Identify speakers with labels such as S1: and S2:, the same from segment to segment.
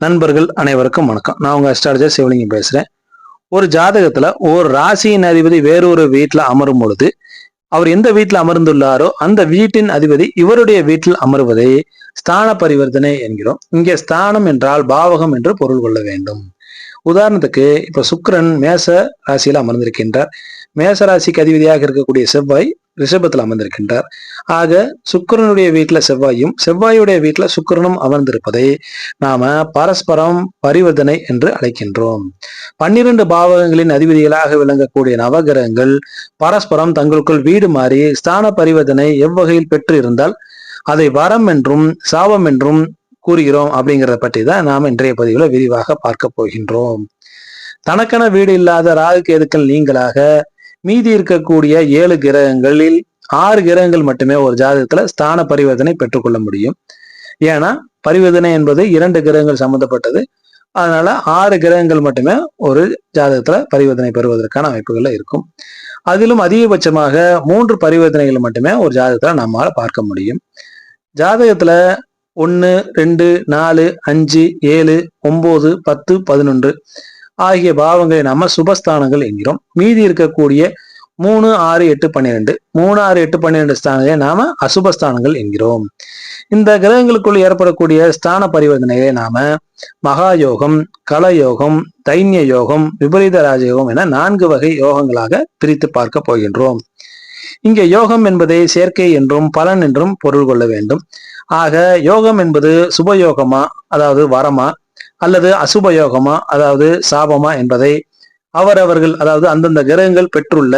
S1: நண்பர்கள் அனைவருக்கும் வணக்கம். நான் உங்க அஸ்ட்ராலஜர் சிவலிங்கம் பேசுறேன். ஒரு ஜாதகத்துல ஒரு ராசியின் அதிபதி வேறொரு வீட்டுல அமரும் பொழுது அவர் எந்த வீட்டில் அமர்ந்துள்ளாரோ அந்த வீட்டின் அதிபதி இவருடைய வீட்டில் அமர்வதை ஸ்தான பரிவர்த்தனை என்கிறோம். இங்கே ஸ்தானம் என்றால் பாவகம் என்று பொருள் கொள்ள வேண்டும். உதாரணத்துக்கு இப்ப சுக்கிரன் மேச ராசியில அமர்ந்திருக்கின்றார். மேச ராசிக்கு அதிபதியாக இருக்கக்கூடிய செவ்வாய் ரிஷபத்தில் அமர்ந்திருக்கின்றார். ஆக சுக்கிரனுடைய வீட்டுல செவ்வாயும் செவ்வாயுடைய வீட்டுல சுக்கிரனும் அமர்ந்திருப்பதை நாம பரஸ்பரம் பரிவர்த்தனை என்று அழைக்கின்றோம். 12 பாவகங்களின் அதிபதிகளாக விளங்கக்கூடிய நவகிரகங்கள் பரஸ்பரம் தங்களுக்குள் வீடு மாறி ஸ்தான பரிவர்த்தனை எவ்வகையில் பெற்று இருந்தால் அதை வரம் என்றும் சாபம் என்றும் கூறுகிறோம் அப்படிங்கிறத பற்றி தான் நாம் இன்றைய பதிவுல விரிவாக பார்க்க போகின்றோம். தனக்கென வீடு இல்லாத ராகு கேதுக்கள் நீங்களாக மீதி இருக்கக்கூடிய 7 கிரகங்களில் 6 கிரகங்கள் மட்டுமே ஒரு ஜாதகத்துல ஸ்தான பரிவர்த்தனை பெற்றுக்கொள்ள முடியும். ஏன்னா பரிவர்த்தனை என்பது 2 கிரகங்கள் சம்பந்தப்பட்டது. அதனால 6 கிரகங்கள் மட்டுமே ஒரு ஜாதகத்துல பரிவர்த்தனை பெறுவதற்கான அமைப்புகள்ல இருக்கும். அதிலும் அதிகபட்சமாக 3 பரிவர்த்தனைகள் மட்டுமே ஒரு ஜாதகத்துல நம்மால பார்க்க முடியும். ஜாதகத்துல 1, 2, 4, 5, 7, 9, 10, 11 ஆகிய பாவங்களை நம்ம சுபஸ்தானங்கள் என்கிறோம். மீதி இருக்கக்கூடிய 3, 6, 8, 12 3, 6, 8, 12 ஸ்தானங்களை நாம அசுபஸ்தானங்கள் என்கிறோம். இந்த கிரகங்களுக்குள் ஏற்படக்கூடிய ஸ்தான பரிவர்த்தனைகளை நாம மகாயோகம், கலயோகம், தைன்ய யோகம், விபரீத ராஜயோகம் என 4 வகை யோகங்களாக பிரித்து பார்க்க போகின்றோம். இங்க யோகம் என்பதை சேர்க்கை என்றும் பலன் என்றும் பொருள் கொள்ள வேண்டும். ஆக யோகம் என்பது சுபயோகமா அதாவது வரமா அல்லது அசுப யோகமா அதாவது சாபமா என்பதை அவரவர்கள் அதாவது அந்தந்த கிரகங்கள் பெற்றுள்ள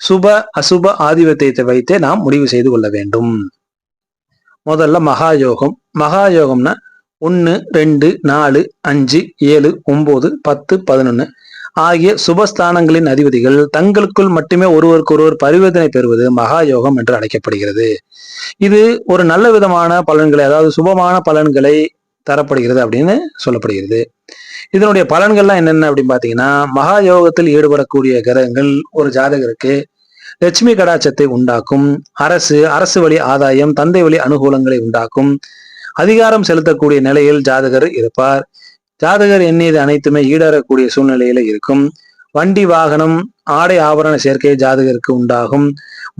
S1: சுப அசுப ஆதிபத்தியத்தை வைத்தே நாம் முடிவு செய்து கொள்ள வேண்டும். முதல்ல மகாயோகம். மகாயோகம்னா 1, 2, 4, 5, 7, 9, 10, 11 ஆகிய சுபஸ்தானங்களின் அதிபதிகள் தங்களுக்குள் மட்டுமே ஒருவருக்கொருவர் பரிவர்த்தனை பெறுவது மகாயோகம் என்று அழைக்கப்படுகிறது. இது ஒரு நல்ல விதமான பலன்களை அதாவது சுபமான பலன்களை தரப்படுகிறது அப்படின்னு சொல்லப்படுகிறது. இதனுடைய பலன்கள்லாம் என்னென்ன அப்படின்னு பாத்தீங்கன்னா, மகா யோகத்தில் ஈடுபடக்கூடிய கிரகங்கள் ஒரு ஜாதகருக்கு லட்சுமி கடாட்சத்தை உண்டாக்கும், அரசு வழி ஆதாயம், தந்தை வழி அனுகூலங்களை உண்டாக்கும், அதிகாரம் செலுத்தக்கூடிய நிலையில் ஜாதகர் இருப்பார். ஜாதகர் எண்ணியது அனைத்துமே ஈடேறக்கூடிய சூழ்நிலையில இருக்கும். வண்டி வாகனம் ஆடை ஆபரண சேர்க்கை ஜாதகருக்கு உண்டாகும்.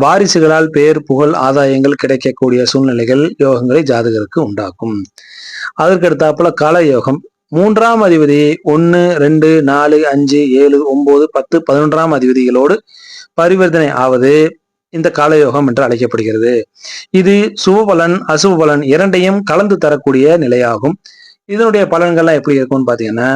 S1: வாரிசுகளால் பேர் புகழ் ஆதாயங்கள் கிடைக்கக்கூடிய சூழ்நிலைகள் யோகங்களை ஜாதகருக்கு உண்டாக்கும். அதற்கு அடுத்தாப்புல கலயோகம். 3ஆம் அதிபதி 1, 2, 4, 5, 7, 9, 10, 11ஆம் அதிபதிகளோடு பரிவர்த்தனை ஆவது இந்த காலயோகம் என்று அழைக்கப்படுகிறது. இது சுபபலன் அசுப பலன் இரண்டையும் கலந்து தரக்கூடிய நிலையாகும். இதனுடைய பலன்கள்லாம் எப்படி இருக்கும்னு பாத்தீங்கன்னா,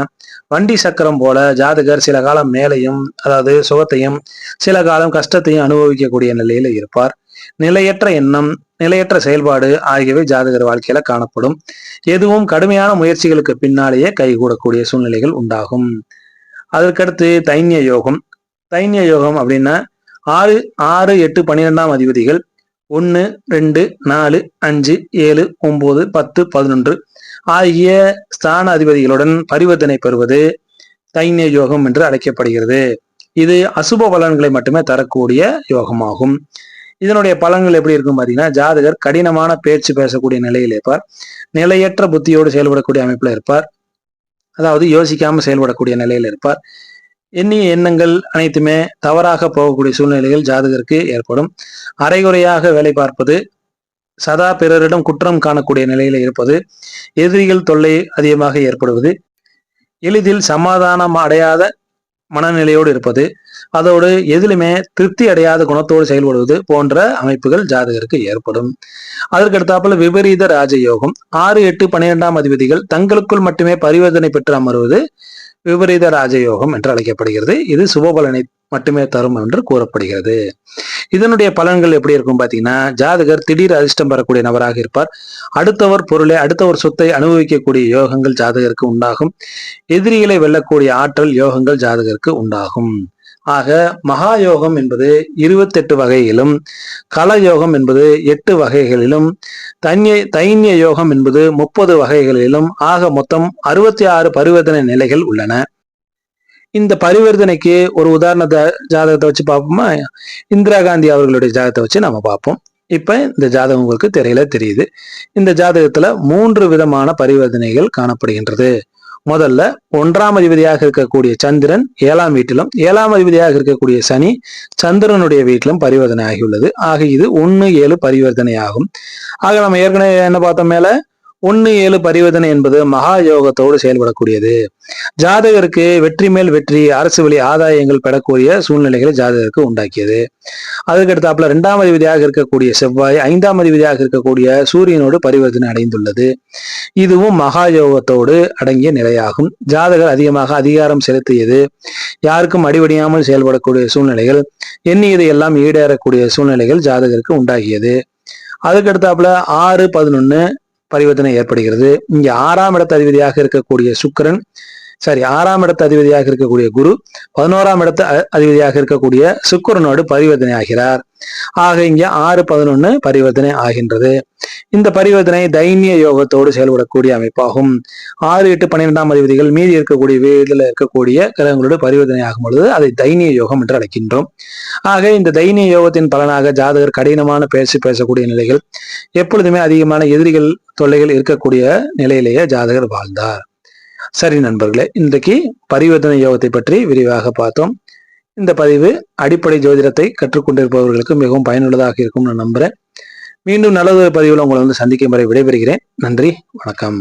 S1: வண்டி சக்கரம் போல ஜாதகர் சில காலம் மேலையும் அதாவது சுகத்தையும் சில காலம் கஷ்டத்தையும் அனுபவிக்கக்கூடிய நிலையில இருப்பார். நிலையற்ற எண்ணம், நிலையற்ற செயல்பாடு ஆகியவை ஜாதகர் வாழ்க்கையில காணப்படும். எதுவும் கடுமையான முயற்சிகளுக்கு பின்னாலேயே கைகூடக்கூடிய சூழ்நிலைகள் உண்டாகும். அதற்கடுத்து தைன்ய யோகம். தைன்ய யோகம் அப்படின்னா 6, 8, 12ஆம் அதிபதிகள் 1, 2, 4, 5, 7, 9, 10, 11 ஆகிய ஸ்தான அதிபதிகளுடன் பரிவர்த்தனை பெறுவது தைன்ய யோகம் என்று அழைக்கப்படுகிறது. இது அசுப பலன்களை மட்டுமே தரக்கூடிய யோகமாகும். இதனுடைய பலன்கள் எப்படி இருக்கும் பாத்தீங்கன்னா, ஜாதகர் கடினமான பேச்சு பேசக்கூடிய நிலையில் இருப்பார். நிலையற்ற புத்தியோடு செயல்படக்கூடிய அமைப்புல இருப்பார். அதாவது யோசிக்காம செயல்படக்கூடிய நிலையில் இருப்பார். எண்ணிய எண்ணங்கள் அனைத்துமே தவறாக போகக்கூடிய சூழ்நிலைகள் ஜாதகருக்கு ஏற்படும். அரைகுறையாக வேலை பார்ப்பது, சதா பிறரிடம் குற்றம் காணக்கூடிய நிலையில இருப்பது, எதிரிகள் தொல்லை அதிகமாக ஏற்படுவது, எளிதில் சமாதானம் அடையாத மனநிலையோடு இருப்பது, அதோடு எதிலுமே திருப்தி அடையாத குணத்தோடு செயல்படுவது போன்ற அமைப்புகள் ஜாதகருக்கு ஏற்படும். அதற்கடுத்தாப்புல விபரீத ராஜயோகம். 6, 8, 12ஆம் அதிபதிகள் தங்களுக்குள் மட்டுமே பரிவர்த்தனை பெற்று அமர்வது விபரீத ராஜயோகம் என்று அழைக்கப்படுகிறது. இது சுபபலனை மட்டுமே தரும் என்று கூறப்படுகிறது. இதனுடைய பலன்கள் எப்படி இருக்கும் பாத்தீங்கன்னா, ஜாதகர் திடீர் அதிர்ஷ்டம் பெறக்கூடிய நபராக இருப்பார். அடுத்தவர் பொருளை அடுத்தவர் சொத்தை அனுபவிக்கக்கூடிய யோகங்கள் ஜாதகருக்கு உண்டாகும். எதிரிகளை வெல்லக்கூடிய ஆற்றல் யோகங்கள் ஜாதகருக்கு உண்டாகும். ஆக மகாயோகம் என்பது 28 வகையிலும், கலயோகம் என்பது 8 வகைகளிலும், தைன்ய யோகம் என்பது 30 வகைகளிலும் ஆக மொத்தம் 66 பரிவர்த்தனை நிலைகள் உள்ளன. இந்த பரிவர்த்தனைக்கு ஒரு உதாரண ஜாதகத்தை வச்சு பார்ப்போமா? இந்திரா காந்தி அவர்களுடைய ஜாதகத்தை வச்சு நம்ம பார்ப்போம். இப்ப இந்த ஜாதகம் உங்களுக்கு திரையில தெரியுது. இந்த ஜாதகத்துல 3 விதமான பரிவர்த்தனைகள் காணப்படுகின்றது. முதல்ல 1ஆம் அதிபதியாக இருக்கக்கூடிய சந்திரன் 7ஆம் வீட்டிலும் 7ஆம் அதிபதியாக இருக்கக்கூடிய சனி சந்திரனுடைய வீட்டிலும் பரிவர்த்தனை ஆகியுள்ளது. ஆக இது 1-7 பரிவர்த்தனை ஆகும். ஆக நம்ம ஏற்கனவே என்ன பார்த்தோம் மேல 1-7 பரிவர்த்தனை என்பது மகா யோகத்தோடு செயல்படக்கூடியது. ஜாதகருக்கு வெற்றி மேல் வெற்றி, அரசு வழி ஆதாயங்கள் பெறக்கூடிய சூழ்நிலைகளை ஜாதகருக்கு உண்டாக்கியது. அதுக்கடுத்தாப்புல 2ஆம் அதிபதியாக இருக்கக்கூடிய செவ்வாய் 5ஆம் அதிபதியாக இருக்கக்கூடிய சூரியனோடு பரிவர்த்தனை அடைந்துள்ளது. இதுவும் மகா யோகத்தோடு அடங்கிய நிலையாகும். ஜாதகர் அதிகமாக அதிகாரம் செலுத்தியது, யாருக்கும் அடிபடியாமல் செயல்படக்கூடிய சூழ்நிலைகள், எண்ணியது எல்லாம் ஈடேறக்கூடிய சூழ்நிலைகள் ஜாதகருக்கு உண்டாகியது. அதுக்கடுத்தாப்புல 6-11 பரிவர்த்தனை ஏற்படுகிறது. இங்க 6ஆம் இடத்து அதிபதியாக இருக்கக்கூடிய சுக்கிரன், 6ஆம் இடத்து அதிபதியாக இருக்கக்கூடிய குரு 11ஆம் இடத்து அதிபதியாக இருக்கக்கூடிய சுக்கிரனோடு பரிவர்த்தனை ஆகிறார். ஆக இங்க 6-11 பரிவர்த்தனை ஆகின்றது. இந்த பரிவர்த்தனை தைன்ய யோகத்தோடு செயல்படக்கூடிய அமைப்பாகும். 6-8-12ஆம் அதிபதிகள் மீதி இருக்கக்கூடிய வீடுல இருக்கக்கூடிய கிரகங்களோடு பரிவர்த்தனை ஆகும் பொழுது அதை தைன்ய யோகம் என்று அழைக்கின்றோம். ஆக இந்த தைன்ய யோகத்தின் பலனாக ஜாதகர் கடினமான பேசக்கூடிய நிலைகள், எப்பொழுதுமே அதிகமான எதிரிகள் தொல்லைகள் இருக்கக்கூடிய நிலையிலேயே ஜாதகர் வாழ்ந்தார். சரி நண்பர்களே, இன்றைக்கு பரிவர்த்தனை யோகத்தை பற்றி விரிவாக பார்த்தோம். இந்த பதிவு அடிப்படை ஜோதிடத்தை கற்றுக்கொண்டிருப்பவர்களுக்கு மிகவும் பயனுள்ளதாக இருக்கும் நான் நம்புறேன். மீண்டும் நல்லதொரு பதிவில் உங்களை சந்திக்கும் வரை விடைபெறுகிறேன். நன்றி, வணக்கம்.